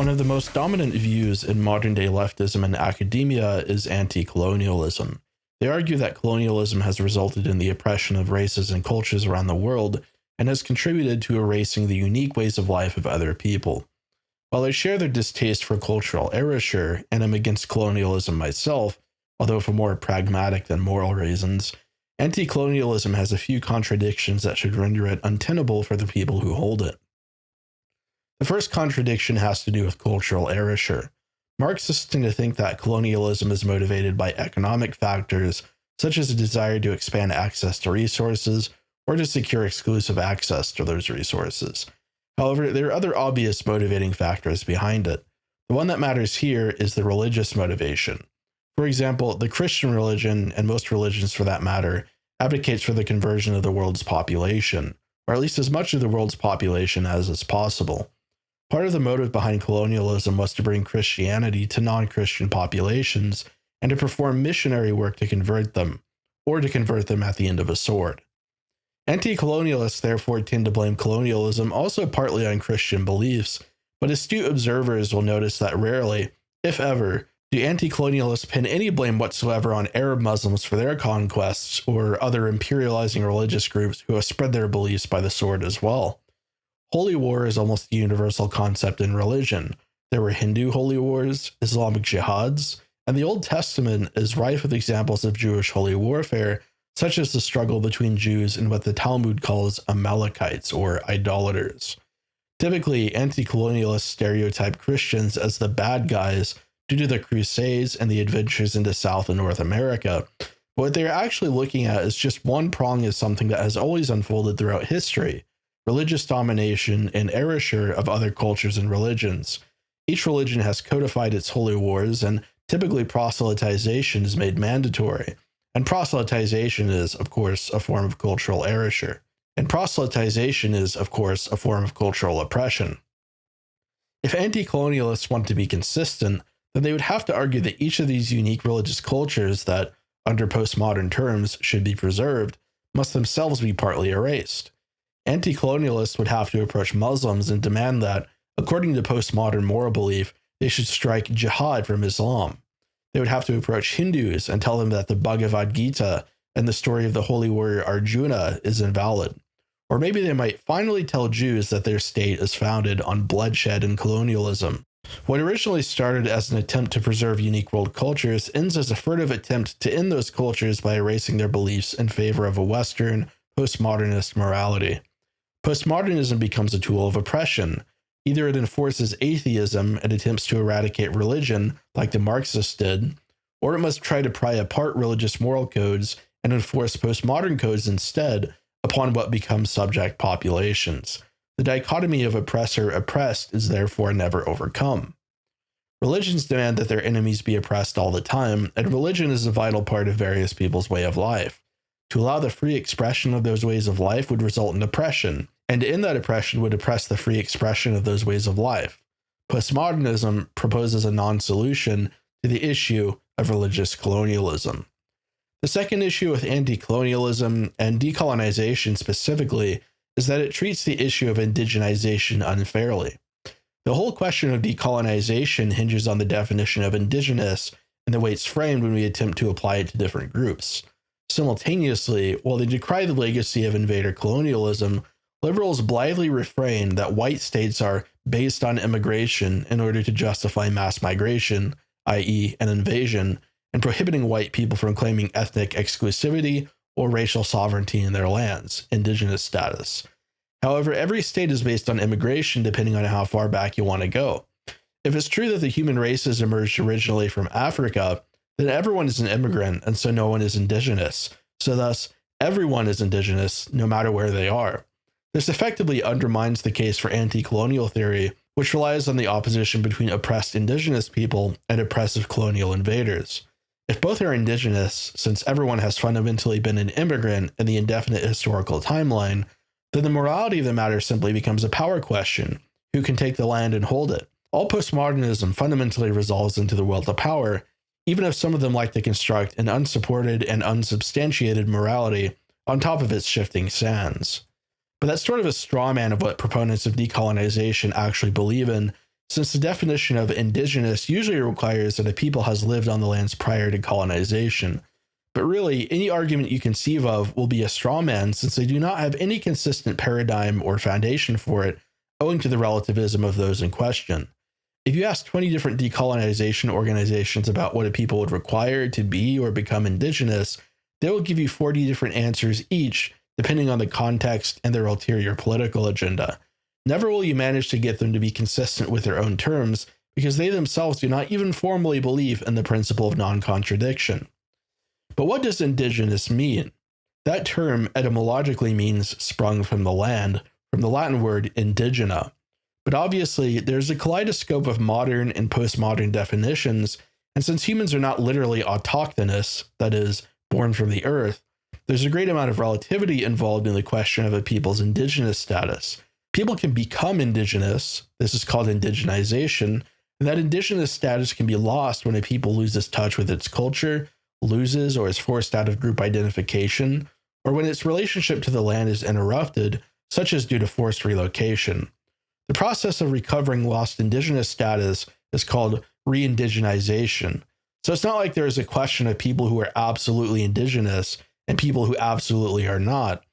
One of the most dominant views in modern-day leftism and academia is anti-colonialism. They argue that colonialism has resulted in the oppression of races and cultures around the world and has contributed to erasing the unique ways of life of other people. While I share their distaste for cultural erasure and am against colonialism myself, although for more pragmatic than moral reasons, anti-colonialism has a few contradictions that should render it untenable for the people who hold it. The first contradiction has to do with cultural erasure. Marxists tend to think that colonialism is motivated by economic factors, such as a desire to expand access to resources or to secure exclusive access to those resources. However, there are other obvious motivating factors behind it. The one that matters here is the religious motivation. For example, the Christian religion, and most religions for that matter, advocates for the conversion of the world's population, or at least as much of the world's population as is possible. Part of the motive behind colonialism was to bring Christianity to non-Christian populations and to perform missionary work to convert them, or to convert them at the end of a sword. Anti-colonialists therefore tend to blame colonialism also partly on Christian beliefs, but astute observers will notice that rarely, if ever, do anti-colonialists pin any blame whatsoever on Arab Muslims for their conquests or other imperializing religious groups who have spread their beliefs by the sword as well. Holy war is almost a universal concept in religion. There were Hindu holy wars, Islamic jihads, and the Old Testament is rife with examples of Jewish holy warfare, such as the struggle between Jews and what the Talmud calls Amalekites, or idolaters. Typically, anti-colonialists stereotype Christians as the bad guys due to the Crusades and the adventures into South and North America, but what they're actually looking at is just one prong of something that has always unfolded throughout history: religious domination and erasure of other cultures and religions. Each religion has codified its holy wars, and typically proselytization is made mandatory. And proselytization is, of course, a form of cultural erasure. And proselytization is, of course, a form of cultural oppression. If anti-colonialists want to be consistent, then they would have to argue that each of these unique religious cultures that, under postmodern terms, should be preserved, must themselves be partly erased. Anti-colonialists would have to approach Muslims and demand that, according to postmodern moral belief, they should strike jihad from Islam. They would have to approach Hindus and tell them that the Bhagavad Gita and the story of the holy warrior Arjuna is invalid. Or maybe they might finally tell Jews that their state is founded on bloodshed and colonialism. What originally started as an attempt to preserve unique world cultures ends as a furtive attempt to end those cultures by erasing their beliefs in favor of a Western, postmodernist morality. Postmodernism becomes a tool of oppression. Either it enforces atheism and attempts to eradicate religion, like the Marxists did, or it must try to pry apart religious moral codes and enforce postmodern codes instead upon what become subject populations. The dichotomy of oppressor-oppressed is therefore never overcome. Religions demand that their enemies be oppressed all the time, and religion is a vital part of various people's way of life. To allow the free expression of those ways of life would result in oppression, and in that oppression would oppress the free expression of those ways of life. Postmodernism proposes a non-solution to the issue of religious colonialism. The second issue with anti-colonialism, and decolonization specifically, is that it treats the issue of indigenization unfairly. The whole question of decolonization hinges on the definition of indigenous and the way it's framed when we attempt to apply it to different groups. Simultaneously, while they decry the legacy of invader colonialism, liberals blithely refrain that white states are based on immigration in order to justify mass migration, i.e., an invasion, and prohibiting white people from claiming ethnic exclusivity or racial sovereignty in their lands, indigenous status. However, every state is based on immigration depending on how far back you want to go. If it's true that the human races emerged originally from Africa, then everyone is an immigrant and so no one is indigenous. So thus, everyone is indigenous no matter where they are. This effectively undermines the case for anti-colonial theory, which relies on the opposition between oppressed indigenous people and oppressive colonial invaders. If both are indigenous, since everyone has fundamentally been an immigrant in the indefinite historical timeline, then the morality of the matter simply becomes a power question: who can take the land and hold it? All postmodernism fundamentally resolves into the will to power, even if some of them like to construct an unsupported and unsubstantiated morality on top of its shifting sands. But that's sort of a straw man of what proponents of decolonization actually believe in, since the definition of indigenous usually requires that a people has lived on the lands prior to colonization. But really, any argument you conceive of will be a straw man since they do not have any consistent paradigm or foundation for it, owing to the relativism of those in question. If you ask 20 different decolonization organizations about what a people would require to be or become indigenous, they will give you 40 different answers each, depending on the context and their ulterior political agenda. Never will you manage to get them to be consistent with their own terms, because they themselves do not even formally believe in the principle of non-contradiction. But what does indigenous mean? That term etymologically means sprung from the land, from the Latin word indigena. But obviously, there's a kaleidoscope of modern and postmodern definitions, and since humans are not literally autochthonous, that is, born from the earth, there's a great amount of relativity involved in the question of a people's indigenous status. People can become indigenous, this is called indigenization, and that indigenous status can be lost when a people loses touch with its culture, loses or is forced out of group identification, or when its relationship to the land is interrupted, such as due to forced relocation. The process of recovering lost indigenous status is called re-indigenization. So it's not like there is a question of people who are absolutely indigenous and people who absolutely are not.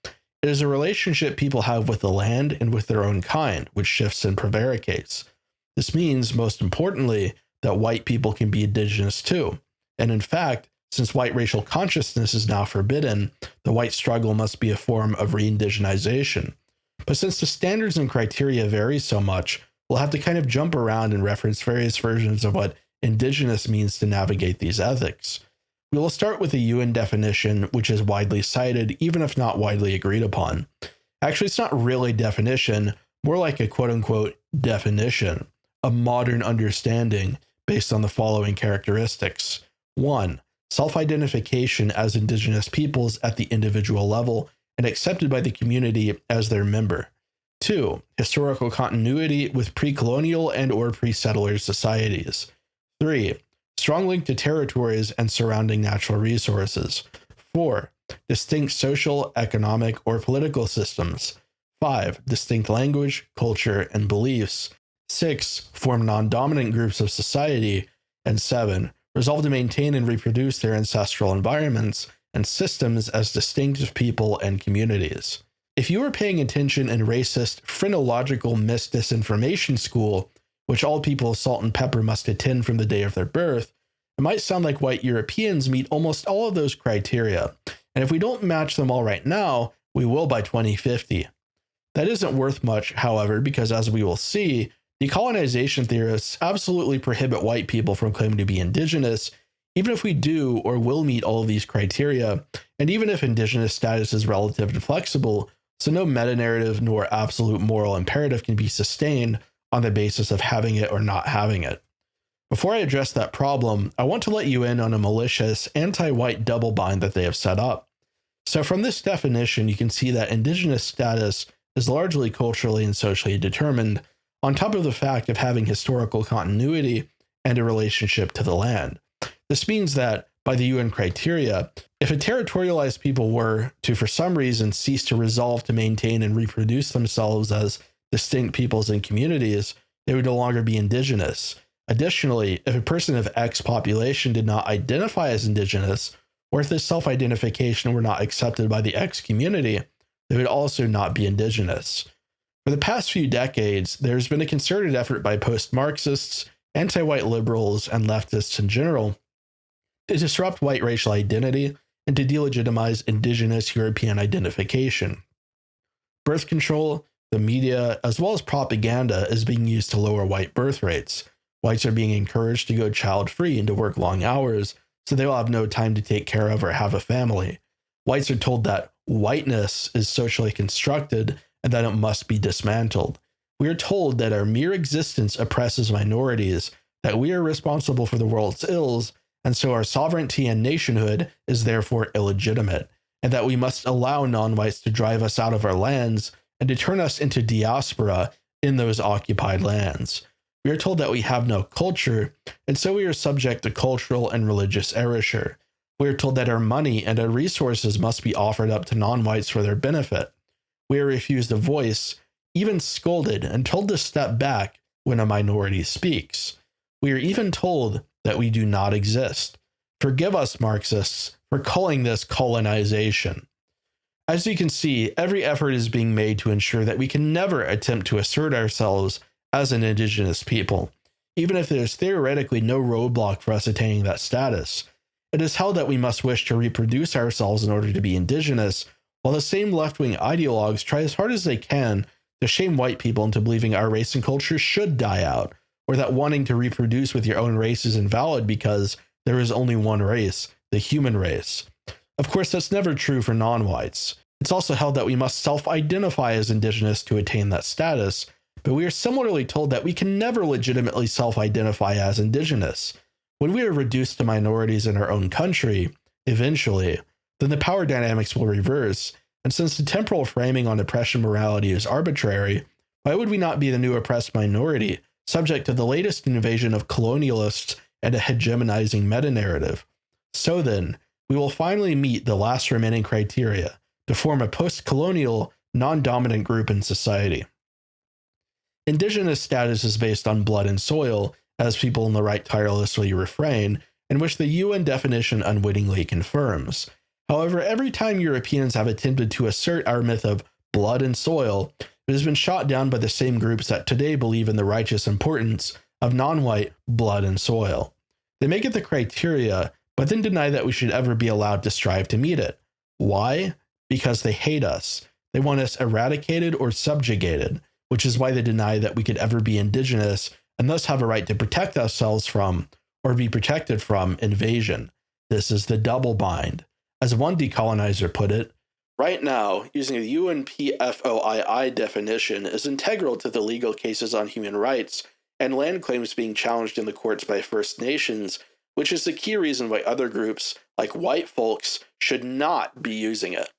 It is a relationship people have with the land and with their own kind, which shifts and prevaricates. This means, most importantly, that white people can be indigenous too. And in fact, since white racial consciousness is now forbidden, the white struggle must be a form of re-indigenization. But since the standards and criteria vary so much, we'll have to kind of jump around and reference various versions of what indigenous means to navigate these ethics. We will start with the UN definition, which is widely cited, even if not widely agreed upon. Actually, it's not really a definition, more like a quote-unquote definition, a modern understanding based on the following characteristics. 1. Self-identification as indigenous peoples at the individual level and accepted by the community as their member. 2. Historical continuity with pre-colonial and or pre-settler societies. 3. Strong link to territories and surrounding natural resources. 4. Distinct social, economic, or political systems. 5. Distinct language, culture, and beliefs. 6. Form non-dominant groups of society. And 7. Resolve to maintain and reproduce their ancestral environments and systems as distinctive people and communities. If you were paying attention in racist, phrenological misdisinformation school, which all people of salt and pepper must attend from the day of their birth, it might sound like white Europeans meet almost all of those criteria. And if we don't match them all right now, we will by 2050. That isn't worth much, however, because as we will see, decolonization theorists absolutely prohibit white people from claiming to be indigenous, even if we do or will meet all of these criteria, and even if indigenous status is relative and flexible, so no meta-narrative nor absolute moral imperative can be sustained on the basis of having it or not having it. Before I address that problem, I want to let you in on a malicious, anti-white double bind that they have set up. So from this definition, you can see that indigenous status is largely culturally and socially determined, on top of the fact of having historical continuity and a relationship to the land. This means that, by the UN criteria, if a territorialized people were to, for some reason, cease to resolve to maintain and reproduce themselves as distinct peoples and communities, they would no longer be indigenous. Additionally, if a person of X population did not identify as indigenous, or if this self-identification were not accepted by the X community, they would also not be indigenous. For the past few decades, there's been a concerted effort by post-Marxists, anti-white liberals, and leftists in general to disrupt white racial identity and to delegitimize indigenous European identification. Birth control, the media, as well as propaganda is being used to lower white birth rates. Whites are being encouraged to go child-free and to work long hours, so they will have no time to take care of or have a family. Whites are told that whiteness is socially constructed and that it must be dismantled. We are told that our mere existence oppresses minorities, that we are responsible for the world's ills, and so our sovereignty and nationhood is therefore illegitimate, and that we must allow non-whites to drive us out of our lands and to turn us into diaspora in those occupied lands. We are told that we have no culture, and so we are subject to cultural and religious erasure. We are told that our money and our resources must be offered up to non-whites for their benefit. We are refused a voice, even scolded and told to step back when a minority speaks. We are even told that we do not exist. Forgive us, Marxists, for calling this colonization. As you can see, every effort is being made to ensure that we can never attempt to assert ourselves as an indigenous people, even if there is theoretically no roadblock for us attaining that status. It is held that we must wish to reproduce ourselves in order to be indigenous, while the same left-wing ideologues try as hard as they can to shame white people into believing our race and culture should die out, or that wanting to reproduce with your own race is invalid because there is only one race, the human race. Of course, that's never true for non-whites. It's also held that we must self-identify as indigenous to attain that status, but we are similarly told that we can never legitimately self-identify as indigenous. When we are reduced to minorities in our own country, eventually, then the power dynamics will reverse, and since the temporal framing on oppression morality is arbitrary, why would we not be the new oppressed minority, subject to the latest invasion of colonialists and a hegemonizing meta-narrative? So then, we will finally meet the last remaining criteria to form a post-colonial, non-dominant group in society. Indigenous status is based on blood and soil, as people on the right tirelessly refrain, and which the UN definition unwittingly confirms. However, every time Europeans have attempted to assert our myth of blood and soil, it has been shot down by the same groups that today believe in the righteous importance of non-white blood and soil. They make it the criteria, but then deny that we should ever be allowed to strive to meet it. Why? Because they hate us. They want us eradicated or subjugated, which is why they deny that we could ever be indigenous and thus have a right to protect ourselves from, or be protected from, invasion. This is the double bind. As one decolonizer put it, right now, using the UNPFOII definition is integral to the legal cases on human rights and land claims being challenged in the courts by First Nations, which is the key reason why other groups, like white folks, should not be using it.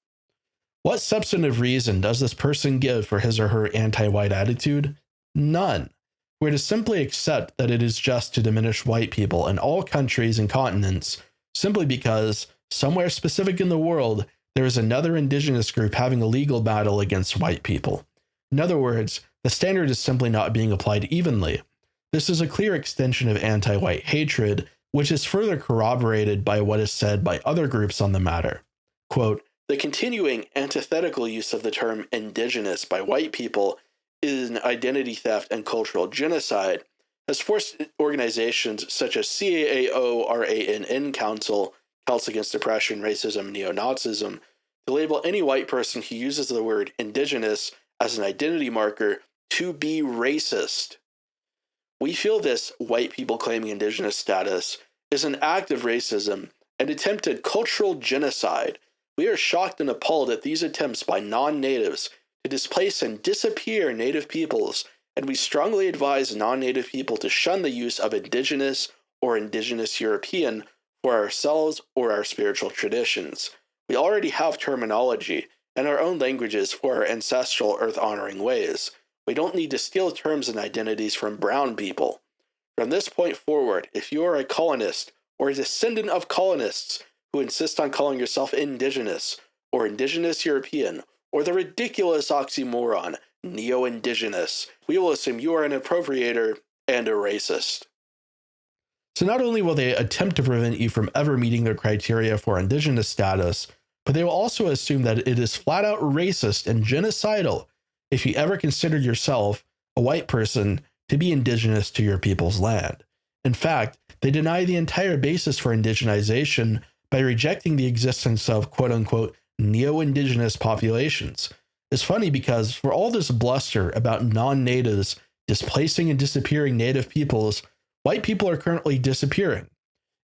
What substantive reason does this person give for his or her anti-white attitude? None. We're to simply accept that it is just to diminish white people in all countries and continents, simply because, somewhere specific in the world, there is another indigenous group having a legal battle against white people. In other words, the standard is simply not being applied evenly. This is a clear extension of anti-white hatred, which is further corroborated by what is said by other groups on the matter. Quote, "The continuing antithetical use of the term indigenous by white people in identity theft and cultural genocide has forced organizations such as CAAO-RANN Council, Celts Against Oppression, Racism, Neo-Nazism, to label any white person who uses the word indigenous as an identity marker to be racist. We feel this white people claiming indigenous status is an act of racism and attempted cultural genocide. We are shocked and appalled at these attempts by non-natives to displace and disappear native peoples, and we strongly advise non-native people to shun the use of indigenous or indigenous European for ourselves or our spiritual traditions. We already have terminology and our own languages for our ancestral earth-honoring ways. We don't need to steal terms and identities from brown people. From this point forward, if you are a colonist or a descendant of colonists who insist on calling yourself indigenous or indigenous European or the ridiculous oxymoron neo-indigenous, we will assume you are an appropriator and a racist." So not only will they attempt to prevent you from ever meeting their criteria for indigenous status, but they will also assume that it is flat out racist and genocidal if you ever considered yourself, a white person, to be indigenous to your people's land. In fact, they deny the entire basis for indigenization by rejecting the existence of quote-unquote neo-indigenous populations. It's funny because for all this bluster about non-natives displacing and disappearing native peoples, white people are currently disappearing.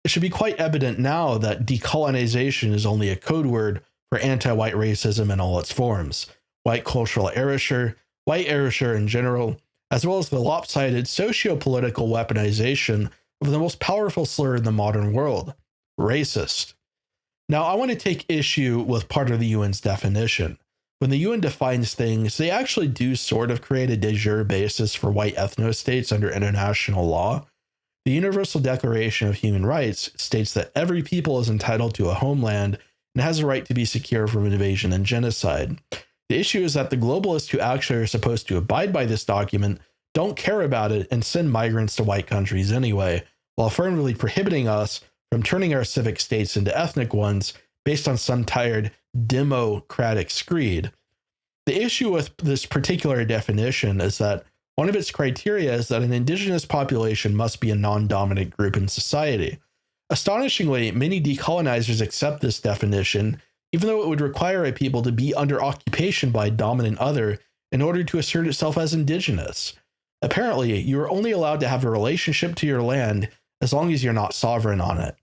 It should be quite evident now that decolonization is only a code word for anti-white racism in all its forms, white cultural erasure, white erasure in general, as well as the lopsided socio-political weaponization of the most powerful slur in the modern world, racist. Now, I want to take issue with part of the UN's definition. When the UN defines things, they actually do sort of create a de jure basis for white ethnostates under international law. The Universal Declaration of Human Rights states that every people is entitled to a homeland and has a right to be secure from invasion and genocide. The issue is that the globalists who actually are supposed to abide by this document don't care about it and send migrants to white countries anyway, while firmly prohibiting us from turning our civic states into ethnic ones based on some tired democratic screed. The issue with this particular definition is that one of its criteria is that an indigenous population must be a non-dominant group in society. Astonishingly, many decolonizers accept this definition, even though it would require a people to be under occupation by a dominant other in order to assert itself as indigenous. Apparently, you are only allowed to have a relationship to your land as long as you're not sovereign on it.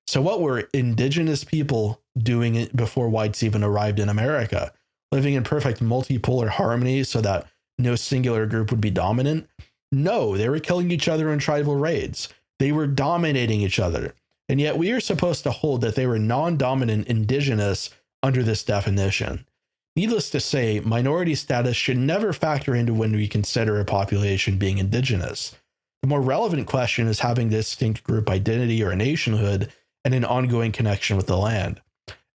So what were indigenous people doing it before whites even arrived in America? Living in perfect multipolar harmony so that no singular group would be dominant? No, they were killing each other in tribal raids. They were dominating each other. And yet we are supposed to hold that they were non-dominant indigenous under this definition. Needless to say, minority status should never factor into when we consider a population being indigenous. The more relevant question is having a distinct group identity or a nationhood and an ongoing connection with the land.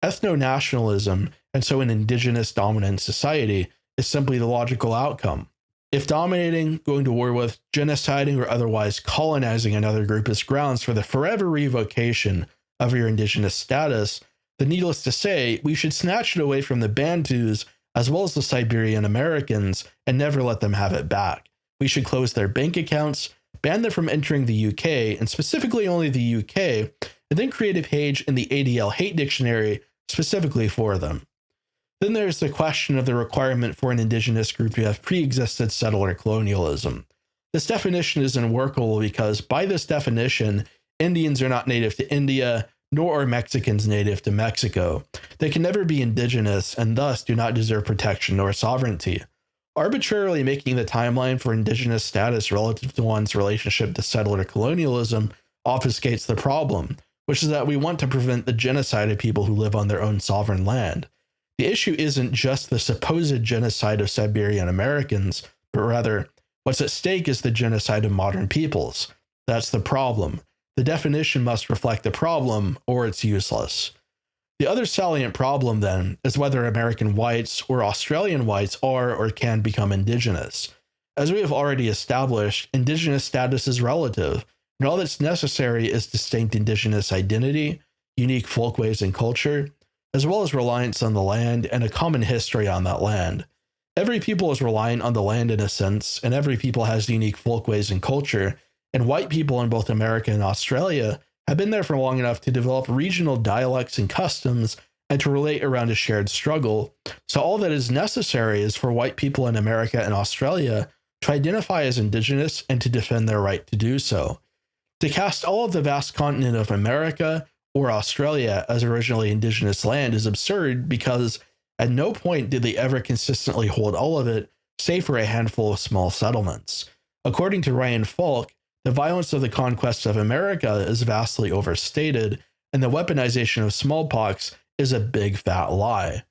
Ethno-nationalism, and so an indigenous dominant society, is simply the logical outcome. If dominating, going to war with, genociding, or otherwise colonizing another group is grounds for the forever revocation of your indigenous status, then needless to say, we should snatch it away from the Bantus as well as the Siberian Americans and never let them have it back. We should close their bank accounts, ban them from entering the UK, and specifically only the UK, and then create a page in the ADL hate dictionary specifically for them. Then there's the question of the requirement for an indigenous group to have pre-existed settler colonialism. This definition is unworkable because, by this definition, Indians are not native to India, nor are Mexicans native to Mexico. They can never be indigenous and thus do not deserve protection or sovereignty. Arbitrarily making the timeline for indigenous status relative to one's relationship to settler colonialism obfuscates the problem, which is that we want to prevent the genocide of people who live on their own sovereign land. The issue isn't just the supposed genocide of Siberian Americans, but rather, what's at stake is the genocide of modern peoples. That's the problem. The definition must reflect the problem, or it's useless. The other salient problem, then, is whether American whites or Australian whites are or can become indigenous. As we have already established, indigenous status is relative, and all that's necessary is distinct indigenous identity, unique folkways and culture, as well as reliance on the land and a common history on that land. Every people is reliant on the land in a sense, and every people has unique folkways and culture, and white people in both America and Australia have been there for long enough to develop regional dialects and customs and to relate around a shared struggle. So all that is necessary is for white people in America and Australia to identify as indigenous and to defend their right to do so. To cast all of the vast continent of America or Australia as originally indigenous land is absurd because at no point did they ever consistently hold all of it, save for a handful of small settlements. According to Ryan Falk, the violence of the conquest of America is vastly overstated, and the weaponization of smallpox is a big fat lie.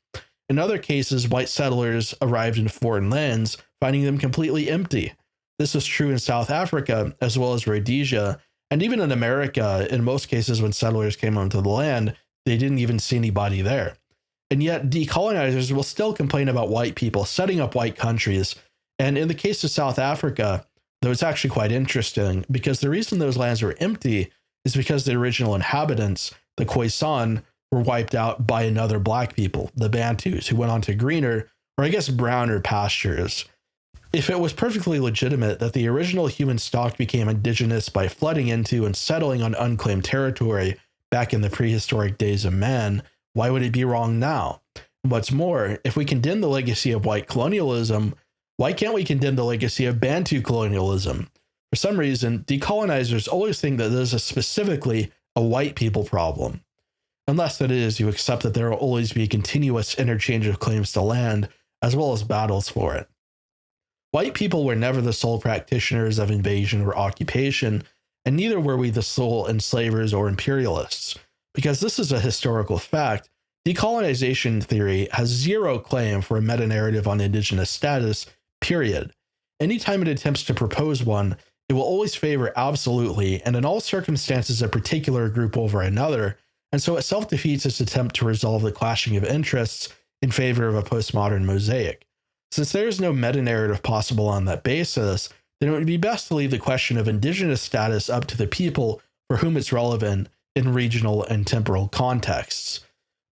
In other cases, white settlers arrived in foreign lands, finding them completely empty. This was true in South Africa, as well as Rhodesia, and even in America, in most cases when settlers came onto the land, they didn't even see anybody there. And yet, decolonizers will still complain about white people setting up white countries, and in the case of South Africa, though it's actually quite interesting, because the reason those lands were empty is because the original inhabitants, the Khoisan, were wiped out by another black people, the Bantus, who went on to greener, or I guess browner pastures. If it was perfectly legitimate that the original human stock became indigenous by flooding into and settling on unclaimed territory back in the prehistoric days of man, why would it be wrong now? And what's more, if we condemn the legacy of white colonialism, why can't we condemn the legacy of Bantu colonialism? For some reason, decolonizers always think that this is specifically a white people problem. Unless that is, you accept that there will always be a continuous interchange of claims to land, as well as battles for it. White people were never the sole practitioners of invasion or occupation, and neither were we the sole enslavers or imperialists. Because this is a historical fact, decolonization theory has zero claim for a meta-narrative on indigenous status, period. Anytime it attempts to propose one, it will always favor absolutely and in all circumstances a particular group over another, and so it self-defeats its attempt to resolve the clashing of interests in favor of a postmodern mosaic. Since there is no meta-narrative possible on that basis, then it would be best to leave the question of indigenous status up to the people for whom it's relevant in regional and temporal contexts.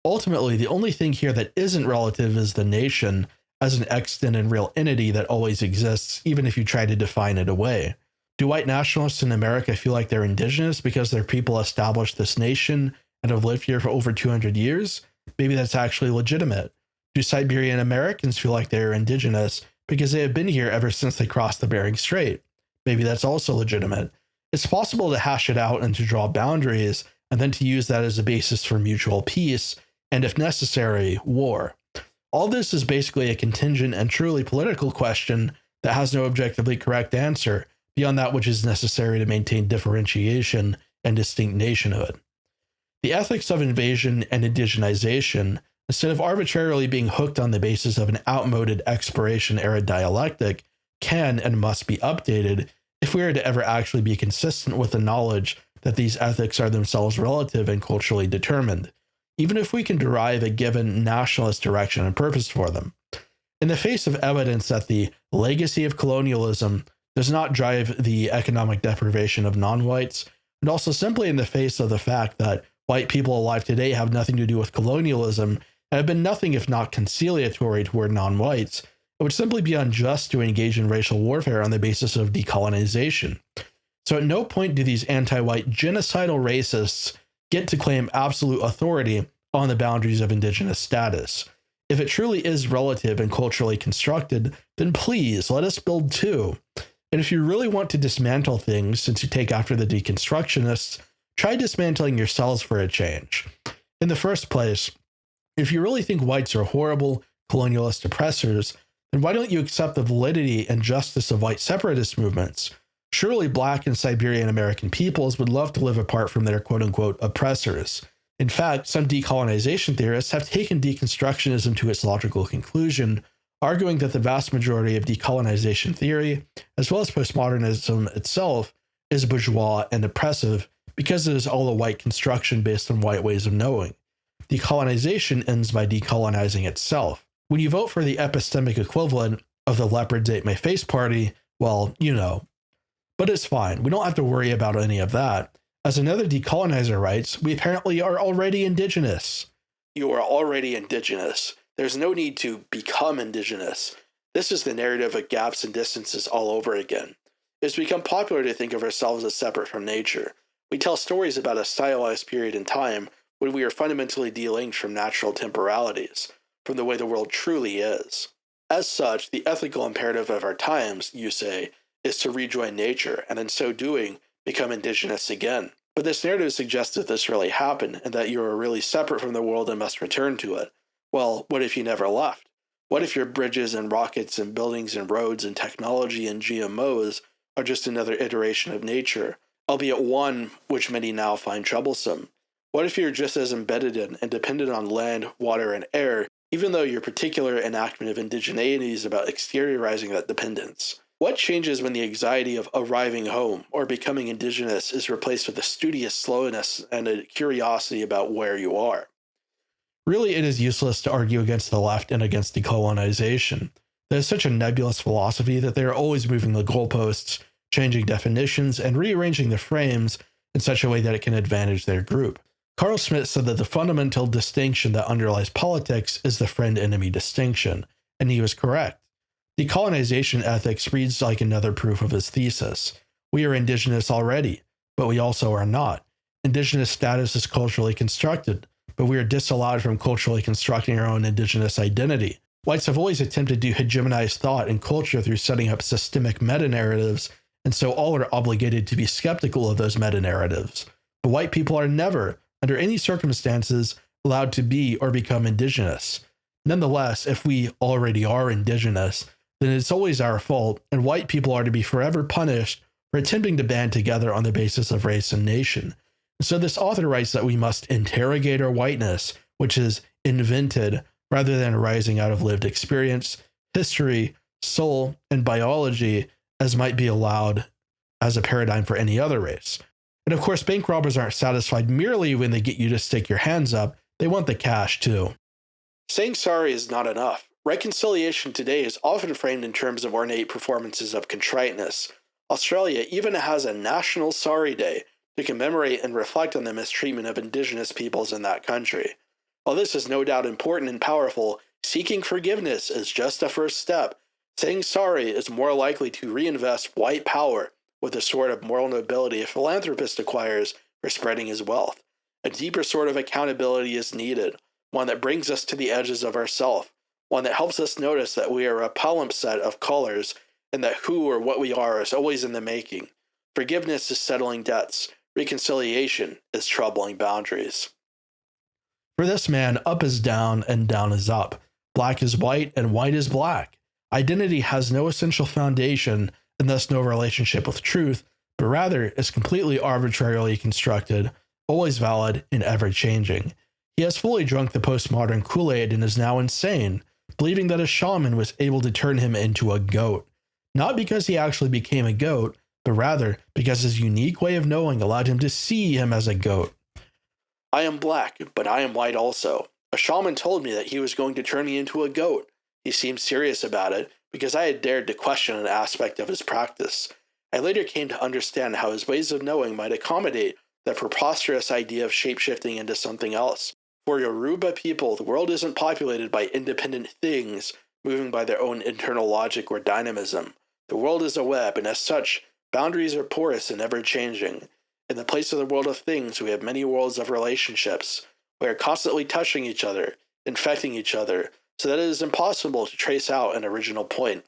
Ultimately, the only thing here that isn't relative is the nation as an extant and real entity that always exists, even if you try to define it away. Do white nationalists in America feel like they're indigenous because their people established this nation and have lived here for over 200 years? Maybe that's actually legitimate. Do Siberian Americans feel like they're indigenous because they have been here ever since they crossed the Bering Strait? Maybe that's also legitimate. It's possible to hash it out and to draw boundaries, and then to use that as a basis for mutual peace, and if necessary, war. All this is basically a contingent and truly political question that has no objectively correct answer beyond that which is necessary to maintain differentiation and distinct nationhood. The ethics of invasion and indigenization, instead of arbitrarily being hooked on the basis of an outmoded exploration-era dialectic, can and must be updated if we are to ever actually be consistent with the knowledge that these ethics are themselves relative and culturally determined, even if we can derive a given nationalist direction and purpose for them. In the face of evidence that the legacy of colonialism does not drive the economic deprivation of non-whites, and also simply in the face of the fact that white people alive today have nothing to do with colonialism and have been nothing if not conciliatory toward non-whites, it would simply be unjust to engage in racial warfare on the basis of decolonization. So at no point do these anti-white genocidal racists get to claim absolute authority on the boundaries of indigenous status. If it truly is relative and culturally constructed, then please let us build too. And if you really want to dismantle things, since you take after the deconstructionists, try dismantling yourselves for a change. In the first place, if you really think whites are horrible, colonialist oppressors, then why don't you accept the validity and justice of white separatist movements? Surely Black and Siberian American peoples would love to live apart from their quote-unquote oppressors. In fact, some decolonization theorists have taken deconstructionism to its logical conclusion, arguing that the vast majority of decolonization theory, as well as postmodernism itself, is bourgeois and oppressive because it is all a white construction based on white ways of knowing. Decolonization ends by decolonizing itself. When you vote for the epistemic equivalent of the Leopards Ate My Face party, well, you know. But it's fine. We don't have to worry about any of that. As another decolonizer writes, we apparently are already indigenous. You are already indigenous. There's no need to become indigenous. This is the narrative of gaps and distances all over again. It's become popular to think of ourselves as separate from nature. We tell stories about a stylized period in time when we are fundamentally delinked from natural temporalities, from the way the world truly is. As such, the ethical imperative of our times, you say, is to rejoin nature, and in so doing, become indigenous again. But this narrative suggests that this really happened, and that you are really separate from the world and must return to it. Well, what if you never left? What if your bridges and rockets and buildings and roads and technology and GMOs are just another iteration of nature, albeit one which many now find troublesome? What if you're just as embedded in and dependent on land, water, and air, even though your particular enactment of indigeneity is about exteriorizing that dependence? What changes when the anxiety of arriving home or becoming indigenous is replaced with a studious slowness and a curiosity about where you are? Really, it is useless to argue against the left and against decolonization. That is such a nebulous philosophy that they are always moving the goalposts, changing definitions, and rearranging the frames in such a way that it can advantage their group. Carl Schmitt said that the fundamental distinction that underlies politics is the friend-enemy distinction, and he was correct. Decolonization ethics reads like another proof of his thesis. We are indigenous already, but we also are not. Indigenous status is culturally constructed, but we are disallowed from culturally constructing our own indigenous identity. Whites have always attempted to hegemonize thought and culture through setting up systemic meta-narratives, and so all are obligated to be skeptical of those meta-narratives. But white people are never, under any circumstances, allowed to be or become indigenous. Nonetheless, if we already are indigenous, then it's always our fault, and white people are to be forever punished for attempting to band together on the basis of race and nation. So this author writes that we must interrogate our whiteness, which is invented rather than arising out of lived experience, history, soul, and biology, as might be allowed as a paradigm for any other race. And of course, bank robbers aren't satisfied merely when they get you to stick your hands up. They want the cash too. Saying sorry is not enough. Reconciliation today is often framed in terms of ornate performances of contriteness. Australia even has a National Sorry Day to commemorate and reflect on the mistreatment of indigenous peoples in that country. While this is no doubt important and powerful, seeking forgiveness is just a first step. Saying sorry is more likely to reinvest white power with the sort of moral nobility a philanthropist acquires for spreading his wealth. A deeper sort of accountability is needed, one that brings us to the edges of ourself, one that helps us notice that we are a palimpsest of colors and that who or what we are is always in the making. Forgiveness is settling debts. Reconciliation is troubling boundaries. For this man, up is down and down is up. Black is white and white is black. Identity has no essential foundation and thus no relationship with truth, but rather is completely arbitrarily constructed, always valid and ever-changing. He has fully drunk the postmodern Kool-Aid and is now insane, believing that a shaman was able to turn him into a goat. Not because he actually became a goat, but rather because his unique way of knowing allowed him to see him as a goat. I am black, but I am white also. A shaman told me that he was going to turn me into a goat. He seemed serious about it because I had dared to question an aspect of his practice. I later came to understand how his ways of knowing might accommodate that preposterous idea of shapeshifting into something else. For Yoruba people, the world isn't populated by independent things moving by their own internal logic or dynamism. The world is a web, and as such, boundaries are porous and ever-changing. In the place of the world of things, we have many worlds of relationships. We are constantly touching each other, infecting each other, so that it is impossible to trace out an original point.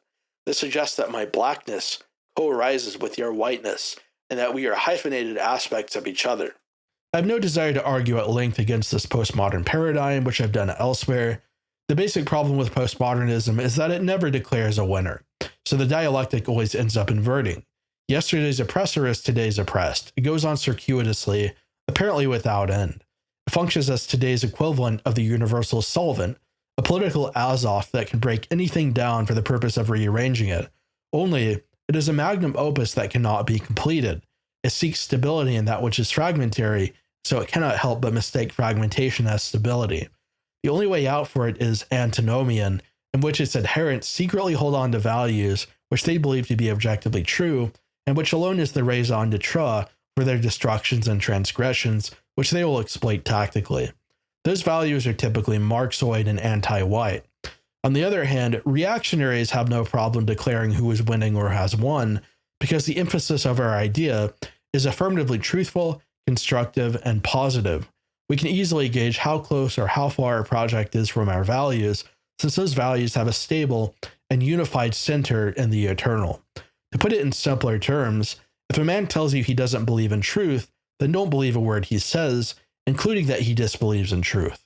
This suggests that my blackness co-arises with your whiteness, and that we are hyphenated aspects of each other. I have no desire to argue at length against this postmodern paradigm, which I've done elsewhere. The basic problem with postmodernism is that it never declares a winner, so the dialectic always ends up inverting. Yesterday's oppressor is today's oppressed. It goes on circuitously, apparently without end. It functions as today's equivalent of the universal solvent, a political Azoth that can break anything down for the purpose of rearranging it. Only, it is a magnum opus that cannot be completed. It seeks stability in that which is fragmentary, so it cannot help but mistake fragmentation as stability. The only way out for it is antinomian, in which its adherents secretly hold on to values which they believe to be objectively true, and which alone is the raison d'etre for their destructions and transgressions, which they will exploit tactically. Those values are typically Marxoid and anti-white. On the other hand, reactionaries have no problem declaring who is winning or has won, because the emphasis of our idea is affirmatively truthful, constructive, and positive. We can easily gauge how close or how far our project is from our values, since those values have a stable and unified center in the eternal. To put it in simpler terms, if a man tells you he doesn't believe in truth, then don't believe a word he says, including that he disbelieves in truth.